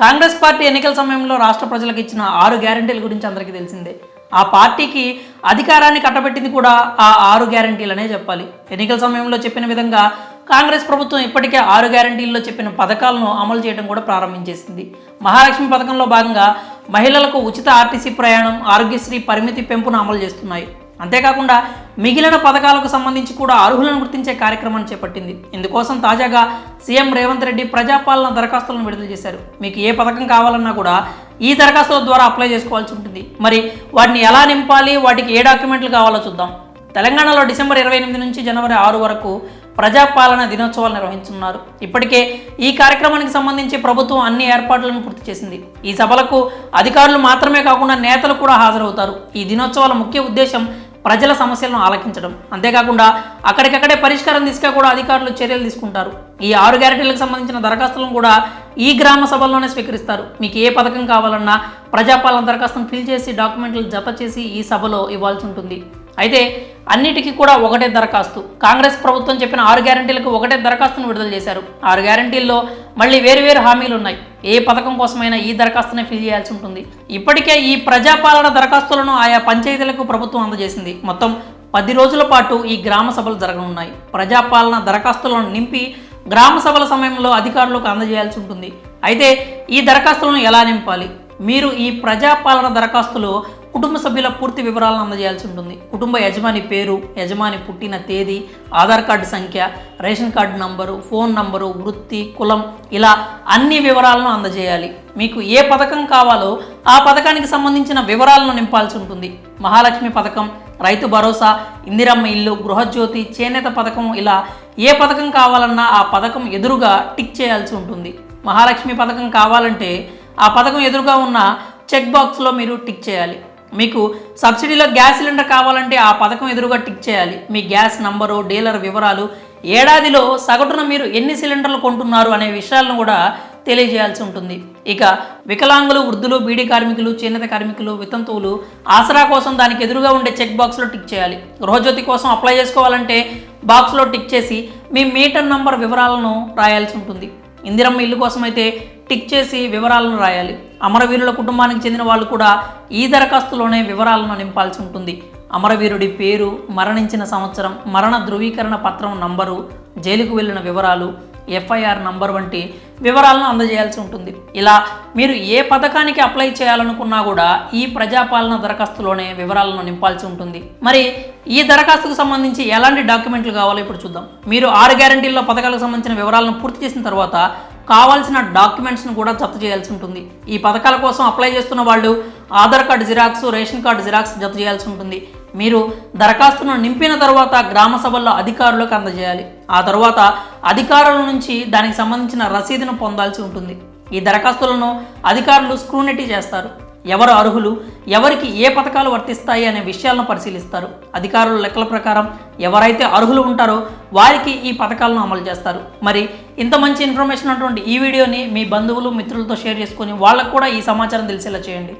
Congress party ఎన్నికల సమయంలో రాష్ట్ర ప్రజలకు ఇచ్చిన 6 గ్యారెంటీల గురించి అందరికీ తెలిసిందే. ఆ పార్టీకి అధికారాన్ని కట్టబెట్టింది కూడా ఆ 6 గ్యారెంటీలనే చెప్పాలి. ఎన్నికల సమయంలో చెప్పిన విధంగా కాంగ్రెస్ ప్రభుత్వం ఇప్పటికే 6 గ్యారెంటీల్లో చెప్పిన పథకాలను అమలు చేయడం కూడా ప్రారంభించేసింది. మహాలక్ష్మి పథకంలో భాగంగా మహిళలకు ఉచిత ఆర్టీసీ ప్రయాణం, ఆరోగ్యశ్రీ పరిమితి పెంపును అమలు చేస్తున్నాయి. అంతేకాకుండా మిగిలిన పథకాలకు సంబంధించి కూడా అర్హులను గుర్తించే కార్యక్రమాన్ని చేపట్టింది. ఇందుకోసం తాజాగా సీఎం రేవంత్ రెడ్డి ప్రజాపాలన దరఖాస్తులను విడుదల చేశారు. మీకు ఏ పథకం కావాలన్నా కూడా ఈ దరఖాస్తుల ద్వారా అప్లై చేసుకోవాల్సి ఉంటుంది. మరి వాటిని ఎలా నింపాలి, వాటికి ఏ డాక్యుమెంట్లు కావాలో చూద్దాం. తెలంగాణలో డిసెంబర్ 28 నుంచి జనవరి 6 వరకు ప్రజాపాలన దినోత్సవాలు నిర్వహించున్నారు. ఇప్పటికే ఈ కార్యక్రమానికి సంబంధించి ప్రభుత్వం అన్ని ఏర్పాట్లను పూర్తి చేసింది. ఈ సభలకు అధికారులు మాత్రమే కాకుండా నేతలు కూడా హాజరవుతారు. ఈ దినోత్సవాల ముఖ్య ఉద్దేశం ప్రజల సమస్యలను ఆలకించడం. అంతేకాకుండా అక్కడికక్కడే పరిష్కారం దిశగా కూడా అధికారులు చర్యలు తీసుకుంటారు. ఈ 6 గ్యారెంటీలకు సంబంధించిన దరఖాస్తులను కూడా ఈ గ్రామ సభల్లోనే స్వీకరిస్తారు. మీకు ఏ పథకం కావాలన్నా ప్రజాపాలన దరఖాస్తును ఫిల్ చేసి డాక్యుమెంట్లు జత చేసి ఈ సభలో ఇవ్వాల్సి ఉంటుంది. అయితే అన్నిటికీ కూడా ఒకటే దరఖాస్తు. కాంగ్రెస్ ప్రభుత్వం చెప్పిన 6 గ్యారెంటీలకు ఒకటే దరఖాస్తును విడుదల చేశారు. 6 గ్యారెంటీల్లో మళ్ళీ వేరు హామీలు ఉన్నాయి. ఏ పథకం కోసమైనా ఈ దరఖాస్తునే ఫిల్ చేయాల్సి ఉంటుంది. ఇప్పటికే ఈ ప్రజాపాలన దరఖాస్తులను ఆయా పంచాయతీలకు ప్రభుత్వం అందజేసింది. మొత్తం 10 రోజుల పాటు ఈ గ్రామ సభలు జరగనున్నాయి. ప్రజాపాలన దరఖాస్తులను నింపి గ్రామ సభల సమయంలో అధికారులకు అందజేయాల్సి ఉంటుంది. అయితే ఈ దరఖాస్తులను ఎలా నింపాలి? మీరు ఈ ప్రజాపాలన దరఖాస్తులో కుటుంబ సభ్యుల పూర్తి వివరాలను అందజేయాల్సి ఉంటుంది. కుటుంబ యజమాని పేరు, యజమాని పుట్టిన తేదీ, ఆధార్ కార్డు సంఖ్య, ration card number, phone number, వృత్తి, కులం, ఇలా అన్ని వివరాలను అందజేయాలి. మీకు ఏ పథకం కావాలో ఆ పథకానికి సంబంధించిన వివరాలను నింపాల్సి ఉంటుంది. మహాలక్ష్మి పథకం, రైతు భరోసా, ఇందిరమ్మ ఇల్లు, గృహజ్యోతి, చేనేత పథకం, ఇలా ఏ పథకం కావాలన్నా ఆ పథకం ఎదురుగా టిక్ చేయాల్సి ఉంటుంది. మహాలక్ష్మి పథకం కావాలంటే ఆ పథకం ఎదురుగా ఉన్న చెక్ బాక్స్లో మీరు టిక్ చేయాలి. మీకు సబ్సిడీలో గ్యాస్ సిలిండర్ కావాలంటే ఆ పథకం ఎదురుగా టిక్ చేయాలి. మీ గ్యాస్ నంబరు, డీలర్ వివరాలు, ఏడాదిలో సగటున మీరు ఎన్ని సిలిండర్లు కొంటున్నారు అనే విషయాలను కూడా తెలియజేయాల్సి ఉంటుంది. ఇక వికలాంగులు, వృద్ధులు, బీడీ కార్మికులు, చేనేత కార్మికులు, వితంతువులు ఆసరా కోసం దానికి ఎదురుగా ఉండే చెక్ బాక్స్లో టిక్ చేయాలి. గృహజ్యోతి కోసం అప్లై చేసుకోవాలంటే బాక్స్లో టిక్ చేసి మీ మీటర్ నంబర్ వివరాలను రాయాల్సి ఉంటుంది. ఇందిరమ్మ ఇల్లు కోసం అయితే టిక్ చేసి వివరాలను రాయాలి. అమరవీరుల కుటుంబానికి చెందిన వాళ్ళు కూడా ఈ దరఖాస్తులోనే వివరాలను నింపాల్సి ఉంటుంది. అమరవీరుడి పేరు, మరణించిన సంవత్సరం, మరణ ధృవీకరణ పత్రం నంబరు, జైలుకు వెళ్ళిన వివరాలు, FIR నంబర్ వంటి వివరాలను అందజేయాల్సి ఉంటుంది. ఇలా మీరు ఏ పథకానికి అప్లై చేయాలనుకున్నా కూడా ఈ ప్రజాపాలన దరఖాస్తులోనే వివరాలను నింపాల్సి ఉంటుంది. మరి ఈ దరఖాస్తుకు సంబంధించి ఎలాంటి డాక్యుమెంట్లు కావాలో ఇప్పుడు చూద్దాం. మీరు 6 గ్యారెంటీల్లో పథకాలకు సంబంధించిన వివరాలను పూర్తి చేసిన తర్వాత కావాల్సిన డాక్యుమెంట్స్ను కూడా జత చేయాల్సి ఉంటుంది. ఈ పథకాల కోసం అప్లై చేస్తున్న వాళ్ళు Aadhaar card xerox, ration card xerox జత చేయాల్సి ఉంటుంది. మీరు దరఖాస్తును నింపిన తర్వాత గ్రామ సభల్లో అధికారులకు అందజేయాలి. ఆ తర్వాత అధికారుల నుంచి దానికి సంబంధించిన రసీదును పొందాల్సి ఉంటుంది. ఈ దరఖాస్తులను అధికారులు స్క్రూనిటీ చేస్తారు. ఎవరు అర్హులు, ఎవరికి ఏ పథకాలు వర్తిస్తాయి అనే విషయాలను పరిశీలిస్తారు. అధికారుల లెక్కల ప్రకారం ఎవరైతే అర్హులు ఉంటారో వారికి ఈ పథకాలను అమలు చేస్తారు. మరి ఇంత మంచి ఇన్ఫర్మేషన్ అటువంటి ఈ వీడియోని మీ బంధువులు, మిత్రులతో షేర్ చేసుకొని వాళ్ళకు కూడా ఈ సమాచారం తెలిసేలా చేయండి.